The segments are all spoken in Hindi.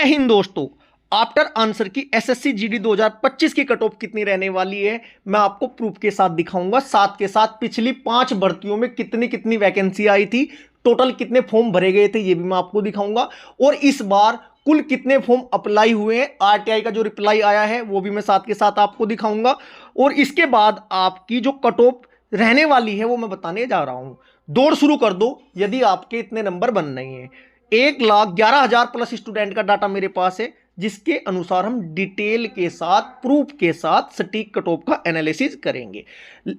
जय हिंद दोस्तों। आफ्टर आंसर की एसएससी जीडी 2025 की कट ऑफ कितनी रहने वाली है मैं आपको प्रूफ के साथ दिखाऊंगा। साथ के साथ पिछली 5 भर्तियों में कितनी कितनी वैकेंसी आई थी, टोटल कितने फॉर्म भरे गए थे ये भी मैं आपको दिखाऊंगा। और इस बार कुल कितने फॉर्म अप्लाई हुए हैं, आरटीआई का जो रिप्लाई आया है वो भी मैं साथ के साथ आपको दिखाऊंगा। और इसके बाद आपकी जो कट ऑफ रहने वाली है वो मैं बताने जा रहा हूं। दौड़ शुरू कर दो यदि आपके इतने नंबर बन रहे हैं। 1,11,000 प्लस स्टूडेंट का डाटा मेरे पास है, जिसके अनुसार हम डिटेल के साथ प्रूफ के साथ सटीक कट ऑफ का एनालिसिस करेंगे।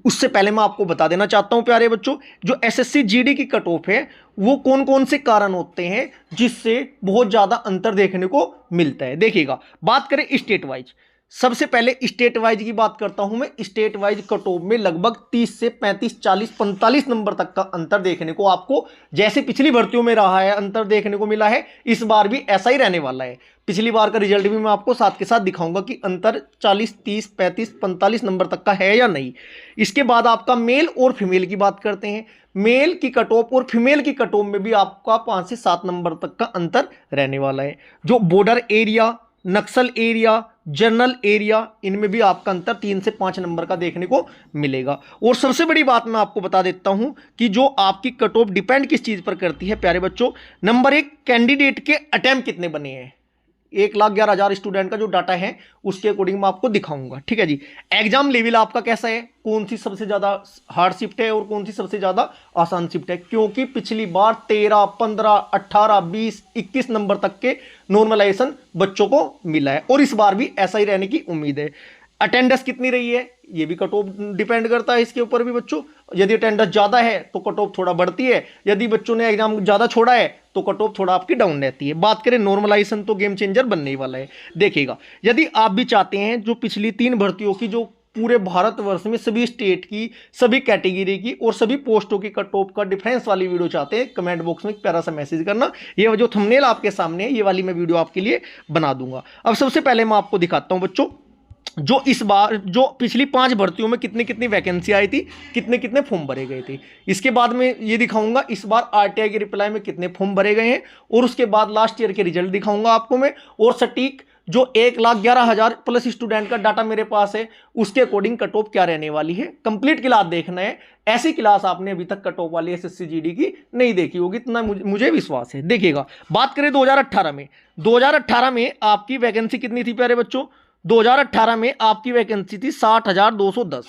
उससे पहले मैं आपको बता देना चाहता हूं प्यारे बच्चों, जो एसएससी जीडी की कट ऑफ है वो कौन कौन से कारण होते हैं जिससे बहुत ज्यादा अंतर देखने को मिलता है। देखिएगा, बात करें स्टेट वाइज, सबसे पहले स्टेट वाइज की बात करता हूं मैं। स्टेट वाइज कट ऑफ में लगभग 30 से 35, 40, 45 नंबर तक का अंतर देखने को आपको, जैसे पिछली भर्तियों में रहा है अंतर देखने को मिला है, इस बार भी ऐसा ही रहने वाला है। पिछली बार का रिजल्ट भी मैं आपको साथ के साथ दिखाऊंगा कि अंतर 40, 30, 35, 45 नंबर तक का है या नहीं। इसके बाद आपका मेल और फीमेल की बात करते हैं। मेल की कट ऑफ और फीमेल की कट ऑफ में भी आपका 5 से 7 नंबर तक का अंतर रहने वाला है। जो बॉर्डर एरिया, नक्सल एरिया, जनरल एरिया, इनमें भी आपका अंतर 3 से 5 नंबर का देखने को मिलेगा। और सबसे बड़ी बात मैं आपको बता देता हूं कि जो आपकी कट ऑफ डिपेंड किस चीज पर करती है प्यारे बच्चों। नंबर 1, कैंडिडेट के अटेम्प्ट कितने बने हैं। 1,11,000 स्टूडेंट का जो डाटा है उसके अकॉर्डिंग मैं आपको दिखाऊंगा, ठीक है जी। एग्जाम लेवल आपका कैसा है, कौन सी सबसे ज्यादा हार्ड शिफ्ट है और कौन सी सबसे ज्यादा आसान शिफ्ट है, क्योंकि पिछली बार 13, 15, 18, 20, 21 नंबर तक के नॉर्मलाइजेशन बच्चों को मिला है और इस बार भी ऐसा ही रहने की उम्मीद है। अटेंडेंस कितनी रही है ये भी कट ऑफ डिपेंड करता है इसके ऊपर भी बच्चों। यदि अटेंडेंस ज्यादा है तो कट ऑफ थोड़ा बढ़ती है, यदि बच्चों ने एग्जाम ज्यादा छोड़ा है तो कट ऑफ थोड़ा आपकी डाउन रहती है। बात करें नॉर्मलाइजेशन तो गेम चेंजर बनने ही वाला है। देखिएगा, यदि आप भी चाहते हैं जो पिछली 3 भर्तियों की, जो पूरे भारतवर्ष में सभी स्टेट की, सभी कैटेगरी की और सभी पोस्टों की कट ऑफ का डिफरेंस वाली वीडियो चाहते हैं, कमेंट बॉक्स में एक प्यारा सा मैसेज करना। ये जो थंबनेल आपके सामने है ये वाली मैं वीडियो आपके लिए बना दूंगा। अब सबसे पहले मैं आपको दिखाता हूं बच्चों, जो इस बार जो पिछली 5 भर्तियों में कितनी कितनी वैकेंसी आई थी, कितने कितने फॉर्म भरे गए थे। इसके बाद में ये दिखाऊंगा इस बार आरटीआई के रिप्लाई में कितने फॉर्म भरे गए हैं, और उसके बाद लास्ट ईयर के रिजल्ट दिखाऊंगा आपको मैं। और सटीक जो 1,11,000 प्लस स्टूडेंट का डाटा मेरे पास है उसके अकॉर्डिंग कट ऑफ क्या रहने वाली है। कंप्लीट क्लास देखना है, ऐसी क्लास आपने अभी तक कट ऑफ वाली एसएससी जीडी की नहीं देखी होगी, इतना मुझे विश्वास है। देखिएगा, बात करें 2018 में, 2018 में आपकी वैकेंसी कितनी थी प्यारे बच्चों। 2018 में आपकी वैकेंसी थी 60,210।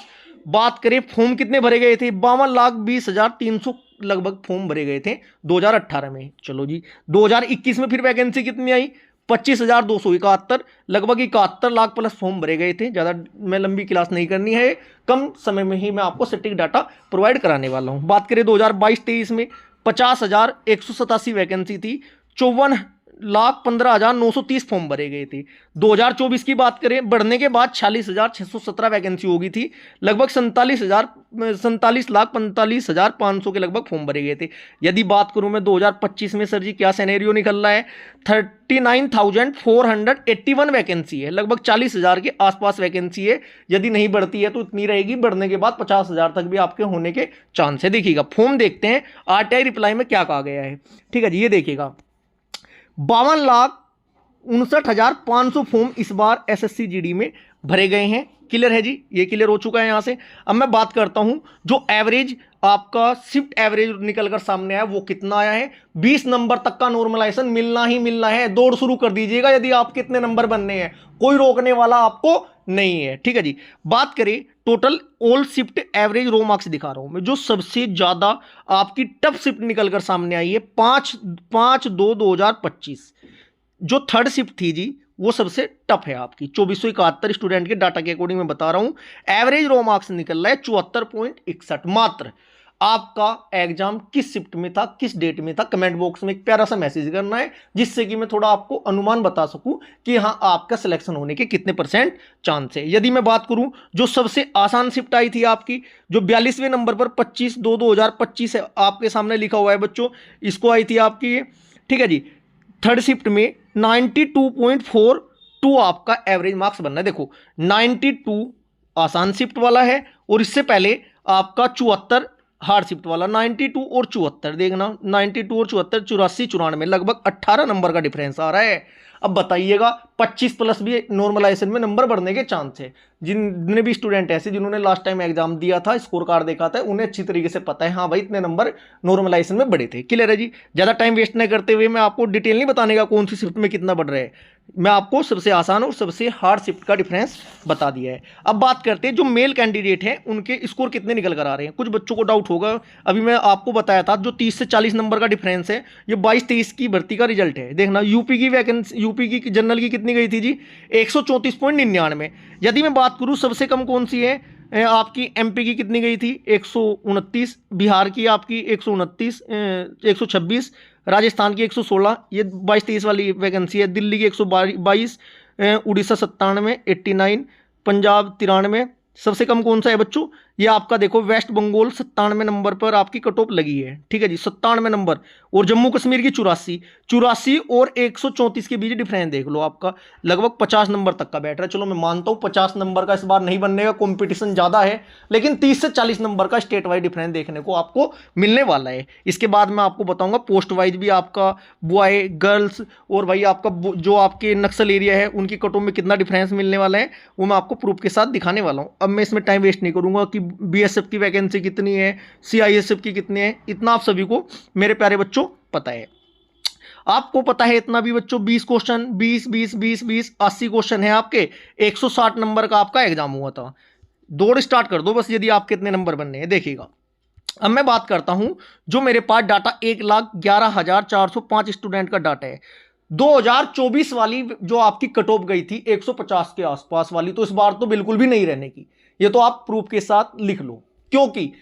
बात करें फॉर्म कितने भरे गए थे, 52,20,300 लगभग फॉर्म भरे गए थे 2018 में। चलो जी, 2021 में फिर वैकेंसी कितनी आई, 25,271, लगभग 71 लाख प्लस फॉर्म भरे गए थे। ज़्यादा मैं लंबी क्लास नहीं करनी है, कम समय में ही मैं आपको सटीक डाटा प्रोवाइड कराने वाला हूँ। बात करें 2022-23 में 50,187 वैकेंसी थी, 54,15,930 फॉर्म भरे गए थे। 2024 की बात करें, बढ़ने के बाद 46,617 वैकेंसी होगी थी, लगभग 47,45,500 के लगभग फॉर्म भरे गए थे। यदि बात करूं मैं 2025 में, सर जी क्या सिनेरियो निकल रहा है, 39,481 वैकेंसी है, लगभग 40,000 के आसपास वैकेंसी है। यदि नहीं बढ़ती है तो इतनी रहेगी, बढ़ने के बाद 50,000 तक भी आपके होने के चांस है। देखिएगा, फॉर्म देखते हैं आरटीआई रिप्लाई में क्या कहा गया है, ठीक है जी। ये देखिएगा, 52,59,500 फॉर्म इस बार एसएससी जीडी में भरे गए हैं। क्लियर है जी, ये क्लियर हो चुका है यहां से। अब मैं बात करता हूं जो एवरेज आपका शिफ्ट एवरेज निकलकर सामने आया वो कितना आया है। 20 नंबर तक का नॉर्मलाइजेशन मिलना ही मिलना है। दौड़ शुरू कर दीजिएगा यदि आप कितने नंबर बनने हैं, कोई रोकने वाला आपको नहीं है, ठीक है जी। बात करें टोटल ऑल शिफ्ट एवरेज रो मार्क्स दिखा रहा हूं मैं, जो सबसे ज्यादा आपकी टफ शिफ्ट निकलकर सामने आई है 5/2/2025। जो थर्ड शिफ्ट थी जी वो सबसे टफ है आपकी, 2471 स्टूडेंट के डाटा के अकॉर्डिंग मैं बता रहा हूं। एवरेज रो मार्क्स निकल रहा है 74.61 मात्र। आपका एग्जाम किस शिफ्ट में था, किस डेट में था, कमेंट बॉक्स में एक प्यारा सा मैसेज करना है, जिससे कि मैं थोड़ा आपको अनुमान बता सकूं कि हाँ आपका सिलेक्शन होने के कितने % चांस है। यदि मैं बात करूं जो सबसे आसान शिफ्ट आई थी आपकी, जो 42वें नंबर पर 25/2/2025 आपके सामने लिखा हुआ है बच्चों, इसको आई थी आपकी, ठीक है जी। थर्ड शिफ्ट में 92.42 आपका एवरेज मार्क्स बनना है। देखो 92 आसान शिफ्ट वाला है और इससे पहले आपका 74 हार्ड शिफ्ट वाला 92 और 74, देखना 92 और 74, 84 94, लगभग 18 नंबर का डिफरेंस आ रहा है। अब बताइएगा 25 प्लस भी नॉर्मलाइजेशन में नंबर बढ़ने के चांस है। जितने भी स्टूडेंट ऐसे जिन्होंने लास्ट टाइम एग्जाम दिया था, स्कोर कार्ड देखा था, उन्हें अच्छी तरीके से पता है हाँ भाई इतने नंबर नॉर्मलाइजेशन में बढ़े थे। क्लियर है जी। ज़्यादा टाइम वेस्ट नहीं करते हुए मैं आपको डिटेल नहीं बताने का कौन सी शिफ्ट में कितना बढ़ रहा है, मैं आपको सबसे आसान और सबसे हार्ड शिफ्ट का डिफरेंस बता दिया है। अब बात करते हैं जो मेल कैंडिडेट हैं उनके स्कोर कितने निकल कर आ रहे हैं। कुछ बच्चों को डाउट होगा, अभी मैं आपको बताया था जो 30 से 40 नंबर का डिफरेंस है, ये 22-23 की भर्ती का रिजल्ट है। देखना यूपी की वैकेंसी, यूपी की जनरल की कितनी गई थी जी, 134.99। यदि मैं बात करूँ सबसे कम कौन सी है, आपकी एमपी की कितनी गई थी, 129, बिहार की आपकी 129, 126, राजस्थान की 116, ये 22-23 वाली वैकेंसी है। दिल्ली की 122, उड़ीसा 97, 89, पंजाब 93। सबसे कम कौन सा है बच्चों, ये आपका देखो वेस्ट बंगाल 97 नंबर पर आपकी कट ऑफ लगी है। ठीक है जी, 97 नंबर। और जम्मू कश्मीर की 84 और 134 के बीच डिफरेंस देख लो, आपका लगभग 50 नंबर तक का बैठ रहा है। चलो मैं मानता हूँ 50 नंबर का इस बार नहीं बनने का, कॉम्पिटिशन ज़्यादा है, लेकिन 30 से 40 नंबर का स्टेट वाइज डिफरेंस देखने को आपको मिलने वाला है। इसके बाद मैं आपको बताऊंगा पोस्ट वाइज भी आपका बॉय गर्ल्स और भाई आपका जो आपके नक्सल एरिया है उनकी कट ऑफ में कितना डिफरेंस मिलने वाला है, वो मैं आपको प्रूफ के साथ दिखाने वाला हूँ। अब मैं इसमें टाइम वेस्ट नहीं करूंगा कि बीएसएफ की वैकेंसी कितनी है, सीआईएसएफ की कितनी है, इतना आप सभी को मेरे प्यारे बच्चों पता है। आपको पता है इतना भी बच्चों, 20 क्वेश्चन, 20 80 क्वेश्चन है आपके, 160 नंबर का आपका एग्जाम हुआ था। दौड़ स्टार्ट कर दो बस, यदि आपके इतने नंबर बनने हैं। देखिएगा अब मैं बात करता हूं जो मेरे पास डाटा 1,11,405 स्टूडेंट का डाटा है। 2024 वाली जो आपकी कट ऑफ गई थी 150 के आसपास वाली, तो इस बार तो बिल्कुल भी नहीं रहने की, ये तो आप प्रूफ के साथ लिख लो। क्योंकि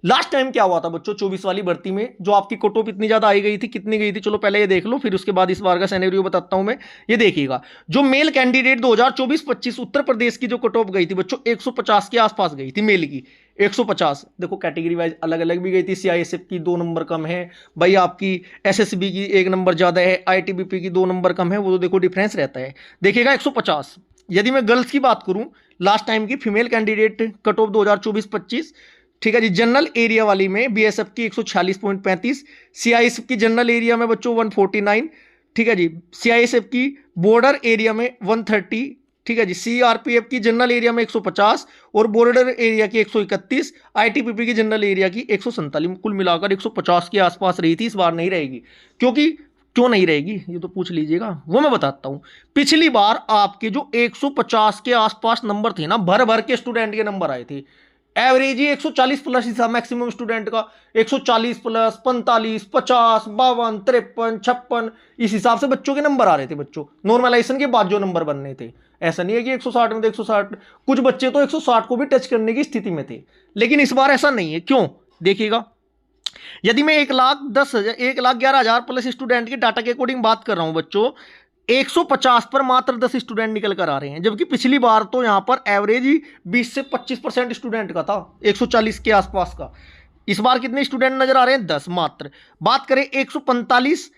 लास्ट टाइम क्या हुआ था बच्चों 24 वाली भर्ती में, जो आपकी कट ऑफ इतनी ज्यादा आई गई थी, कितनी गई थी, चलो पहले ये देख लो, फिर उसके बाद इस बार का सिनेरियो बताता हूं मैं। ये देखिएगा जो मेल कैंडिडेट 2024-25 उत्तर प्रदेश की जो कट ऑफ गई थी बच्चों 150 के आसपास गई थी मेल की, 150। देखो कैटेगरी वाइज अलग अलग भी गई थी, सीआईएसएफ की 2 नंबर कम है भाई, आपकी एसएसबी की 1 नंबर ज्यादा है, आईटीबीपी की 2 नंबर कम है, वो तो देखो डिफरेंस रहता है। देखिएगा 150। यदि मैं गर्ल्स की बात करूं, लास्ट टाइम की फीमेल कैंडिडेट कट ऑफ 2024-25, ठीक है जी, जनरल एरिया वाली में बीएसएफ की 146.35, सीआईएसएफ की जनरल एरिया में बच्चों 149, ठीक है जी, सीआईएसएफ की बॉर्डर एरिया में 130, ठीक है जी, सीआरपीएफ की जनरल एरिया में 150 और बॉर्डर एरिया की 131, आईटीबीपी की जनरल एरिया की 147, कुल मिलाकर 150 के आसपास रही थी। इस बार नहीं रहेगी, क्योंकि क्यों नहीं रहेगी ये तो पूछ लीजिएगा, वो मैं बताता हूं। पिछली बार आपके जो 150 के आसपास नंबर थे ना, भर भर के स्टूडेंट के नंबर आए थे, एवरेज ही 140 प्लस ही था मैक्सिमम स्टूडेंट का, 140 प्लस, 45, 50, 52, 53, 56, इस हिसाब से बच्चों के नंबर आ रहे थे बच्चों, नॉर्मलाइजेशन के बाद जो नंबर बनने थे। ऐसा नहीं है कि 160 में तो 160, कुछ बच्चे तो 160 को भी टच करने की स्थिति में थे, लेकिन इस बार ऐसा नहीं है। क्यों, देखिएगा यदि मैं 1,11,000 प्लस स्टूडेंट के डाटा के अकॉर्डिंग बात कर रहा हूं बच्चों, 150 पर मात्र 10 स्टूडेंट निकल कर आ रहे हैं, जबकि पिछली बार तो यहां पर एवरेज ही 20 से 25% स्टूडेंट का था 140 के आसपास का। इस बार कितने स्टूडेंट नजर आ रहे हैं, 10 मात्र। बात करें 145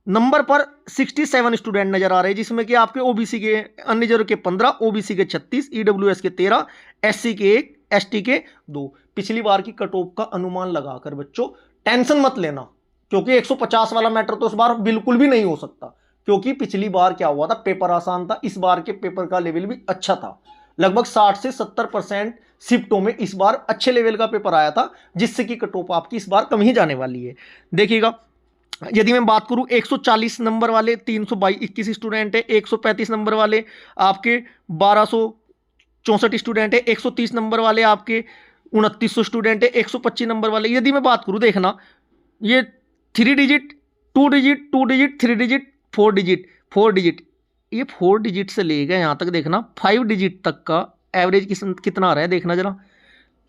नंबर पर 67 स्टूडेंट नजर आ रहे हैं, जिसमें कि आपके ओबीसी के अनरिजर्व के 15, ओबीसी के 36, ईडब्ल्यूएस के 13, एससी के 1, एसटी के 2। पिछली बार की कट ऑफ का अनुमान लगाकर बच्चों टेंशन मत लेना, क्योंकि 150 वाला मैटर तो इस बार बिल्कुल भी नहीं हो सकता, क्योंकि पिछली बार क्या हुआ था, पेपर आसान था। इस बार के पेपर का लेवल भी अच्छा था, लगभग 60 से 70% शिफ्टों में इस बार अच्छे लेवल का पेपर आया था, जिससे कि कट ऑफ आपकी इस बार कम ही जाने वाली है। देखिएगा यदि मैं बात करूं 140 नंबर वाले 321 स्टूडेंट है, 135 नंबर वाले आपके 1264 स्टूडेंट है, 130 नंबर वाले आपके 2900 स्टूडेंट है, 125 नंबर वाले। यदि मैं बात करूं, देखना ये 3 digit, 2 digit, 2 digit, 3 digit, 4 digit, 4 digit, ये 4 डिजिट से लेकर यहां तक देखना 5 डिजिट तक का एवरेज कितना आ रहा है, देखना जरा।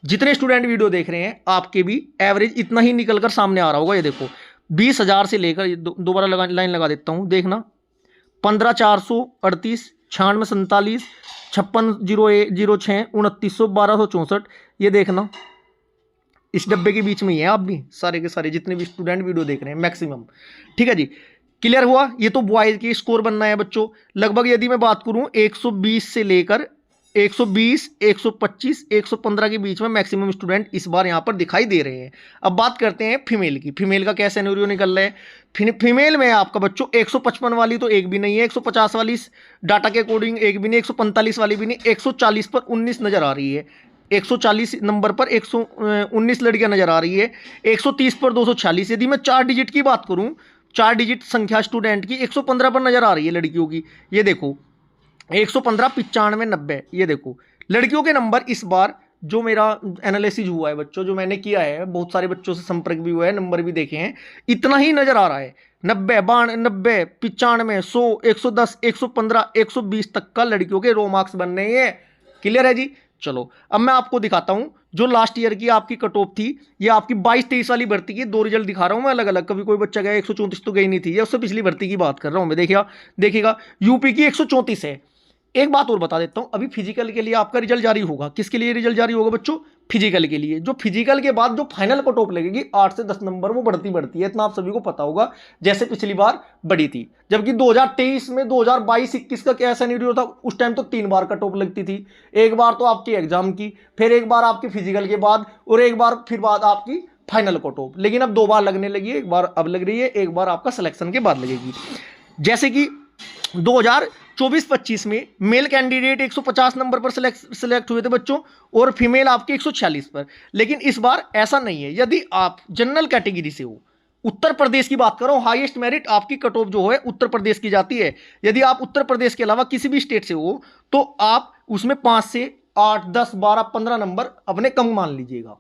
जितने स्टूडेंट वीडियो देख रहे हैं आपके भी एवरेज इतना ही निकलकर सामने आ रहा होगा। ये देखो 20,000 से लेकर दोबारा लाइन लगा देता हूं, देखना 15,438, 9647, 56,006, 2900, 1264, ये देखना इस डब्बे के बीच में ही है आप भी, सारे के सारे जितने भी स्टूडेंट वीडियो देख रहे हैं मैक्सिमम। ठीक है जी, क्लियर हुआ। ये तो बॉयज की स्कोर बनना है बच्चों। लगभग यदि मैं बात करूं 120 से लेकर 120, 125, 115 के बीच में मैक्सिमम स्टूडेंट इस बार यहाँ पर दिखाई दे रहे हैं। अब बात करते हैं फीमेल की। फीमेल का क्या सिनेरियो निकल रहा है। फीमेल में आपका बच्चों 155 वाली तो एक भी नहीं है, 150 वाली डाटा के अकॉर्डिंग एक भी नहीं, 145 वाली भी नहीं, 140 पर 19 नजर आ रही है, 140 नंबर पर 119 लड़कियां नजर आ रही है, 130 पर 246। यदि मैं 4 डिजिट की बात करूं, 4 डिजिट संख्या स्टूडेंट की 115 पर नजर आ रही है लड़कियों की। ये देखो 115, 95, 90। ये देखो लड़कियों के नंबर इस बार जो मेरा एनालिसिस हुआ है बच्चों, जो मैंने किया है, बहुत सारे बच्चों से संपर्क भी हुआ है, नंबर भी देखे हैं, इतना ही नजर आ रहा है। 90, 92, 95, 100, 110, 115, 120 तक का लड़कियों के रो मार्क्स बन रहे हैं। क्लियर है जी। चलो अब मैं आपको दिखाता हूं जो लास्ट ईयर की आपकी कट ऑफ थी। ये आपकी 22-23 वाली भर्ती की दो रिजल्ट दिखा रहा हूं मैं अलग अलग। कभी कोई बच्चा गया 134 तो गई नहीं थी, या उससे पिछली भर्ती की बात कर रहा हूं मैं। देखिएगा यूपी की 134 है। एक बात और बता देता हूं, अभी फिजिकल के लिए आपका रिजल्ट जारी होगा। किसके लिए रिजल्ट जारी होगा बच्चों? फिजिकल के लिए। जो फिजिकल के बाद जो फाइनल कट ऑफ लगेगी 8 से 10 नंबर, वो बढ़ती है, इतना आप सभी को पता होगा, जैसे पिछली बार बढ़ी थी। जबकि 2023 में 2022-21 का क्या सिनेरियो था, उस टाइम तो 3 बार कट ऑफ लगती थी। एक बार तो आपकी एग्जाम की, फिर एक बार आपकी फिजिकल के बाद, और एक बार फिर बाद आपकी फाइनल कट ऑफ। लेकिन अब 2 बार लगने लगी है, एक बार अब लग रही है, एक बार आपका सिलेक्शन के बाद लगेगी। जैसे कि 2024-25 में मेल कैंडिडेट 150 नंबर पर सिलेक्ट हुए थे बच्चों, और फीमेल आपके 146 पर। लेकिन इस बार ऐसा नहीं है। यदि आप जनरल कैटेगरी से हो, उत्तर प्रदेश की बात करो, हाईएस्ट मेरिट आपकी कट ऑफ जो है उत्तर प्रदेश की जाती है। यदि आप उत्तर प्रदेश के अलावा किसी भी स्टेट से हो तो आप उसमें 5 से 8, 10, 12, 15 नंबर अपने कम मान लीजिएगा।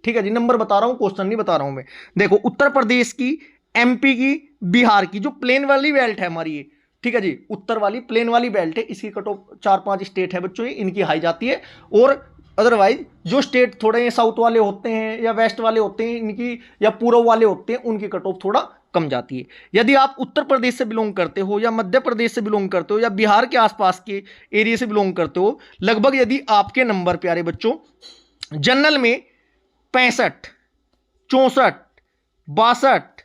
ठीक है जी, नंबर बता रहा हूं, क्वेश्चन नहीं बता रहा हूं मैं। देखो उत्तर प्रदेश की, एमपी की, बिहार की, जो प्लेन वाली बेल्ट है हमारी ये, ठीक है जी, उत्तर वाली प्लेन वाली बेल्ट है, इसकी कट ऑफ 4-5 स्टेट है बच्चों, इनकी हाई जाती है। और अदरवाइज जो स्टेट थोड़े साउथ वाले होते हैं या वेस्ट वाले होते हैं इनकी, या पूर्व वाले होते हैं, उनकी कट ऑफ थोड़ा कम जाती है। यदि आप उत्तर प्रदेश से बिलोंग करते हो, या मध्य प्रदेश से बिलोंग करते हो, या बिहार के आसपास के एरिया से बिलोंग करते हो, लगभग यदि आपके नंबर प्यारे बच्चों जनरल में 65, 64, 62,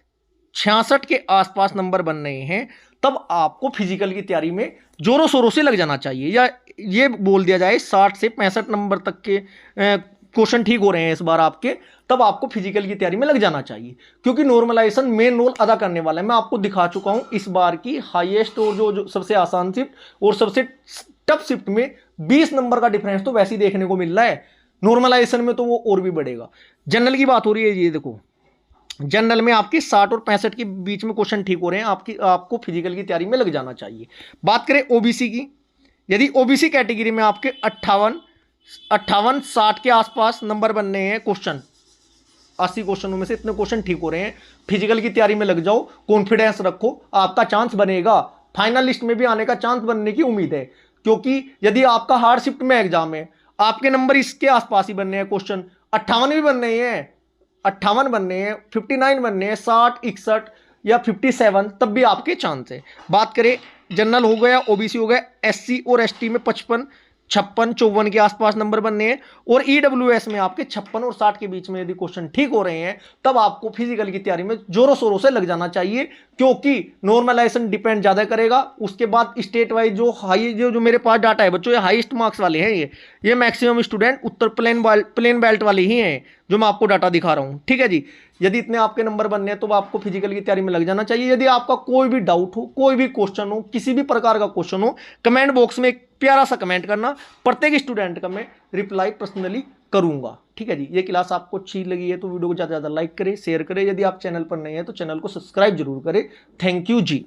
66 के आसपास नंबर बन रहे हैं, तब आपको फिजिकल की तैयारी में जोरों शोरों से लग जाना चाहिए। या ये बोल दिया जाए 60 से 65 नंबर तक के क्वेश्चन ठीक हो रहे हैं इस बार आपके, तब आपको फिजिकल की तैयारी में लग जाना चाहिए। क्योंकि नॉर्मलाइजेशन मेन रोल अदा करने वाला है। मैं आपको दिखा चुका हूं इस बार की हाईएस्ट और जो सबसे आसान शिफ्ट और सबसे टफ शिफ्ट में 20 नंबर का डिफरेंस तो वैसे ही देखने को मिल रहा है। नॉर्मलाइजेशन में तो वो और भी बढ़ेगा। जनरल की बात हो रही है, ये देखो जनरल में आपकी 60 और 65 के बीच में क्वेश्चन ठीक हो रहे हैं, आपको फिजिकल की तैयारी में लग जाना चाहिए। बात करें ओबीसी की, यदि ओबीसी कैटेगरी में आपके 58, 60 के आसपास नंबर बन रहे हैं, क्वेश्चन 80 क्वेश्चनों में से इतने क्वेश्चन ठीक हो रहे हैं, फिजिकल की तैयारी में लग जाओ, कॉन्फिडेंस रखो, आपका चांस बनेगा, फाइनल लिस्ट में भी आने का चांस बनने की उम्मीद है। क्योंकि यदि आपका हार्ड शिफ्ट में एग्जाम है, आपके नंबर इसके आसपास ही बनने हैं, क्वेश्चन 58 भी बन रहे हैं, 58 बनने हैं, 59 बनने हैं, 60, 61 या 57, तब भी आपके चांस है। बात करें जनरल हो गया, ओबीसी हो गया, एससी और एसटी में 55, 56, 54 के आसपास नंबर बनने हैं, और ईडब्ल्यूएस में आपके 56 और 60 के बीच में यदि क्वेश्चन ठीक हो रहे हैं, तब आपको फिजिकल की तैयारी में जोरों शोरों से लग जाना चाहिए। क्योंकि नॉर्मलाइजेशन डिपेंड ज्यादा करेगा। उसके बाद स्टेट वाइज जो हाई जो मेरे पास डाटा है बच्चों, ये हाईएस्ट मार्क्स वाले हैं, ये मैक्सिमम स्टूडेंट उत्तर प्लेन बेल्ट वाले ही हैं जो मैं आपको डाटा दिखा रहा हूं। ठीक है जी, यदि इतने आपके नंबर बनने हैं तो आपको फिजिकल की तैयारी में लग जाना चाहिए। यदि आपका कोई भी डाउट हो, कोई भी क्वेश्चन हो, किसी भी प्रकार का क्वेश्चन हो, कमेंट बॉक्स में एक प्यारा सा कमेंट करना, प्रत्येक स्टूडेंट का मैं रिप्लाई पर्सनली करूंगा। ठीक है जी, ये क्लास आपको अच्छी लगी है तो वीडियो को ज़्यादा से ज़्यादा लाइक करें, शेयर करें। यदि आप चैनल पर नए हैं तो चैनल को सब्सक्राइब जरूर करें। Thank you ji.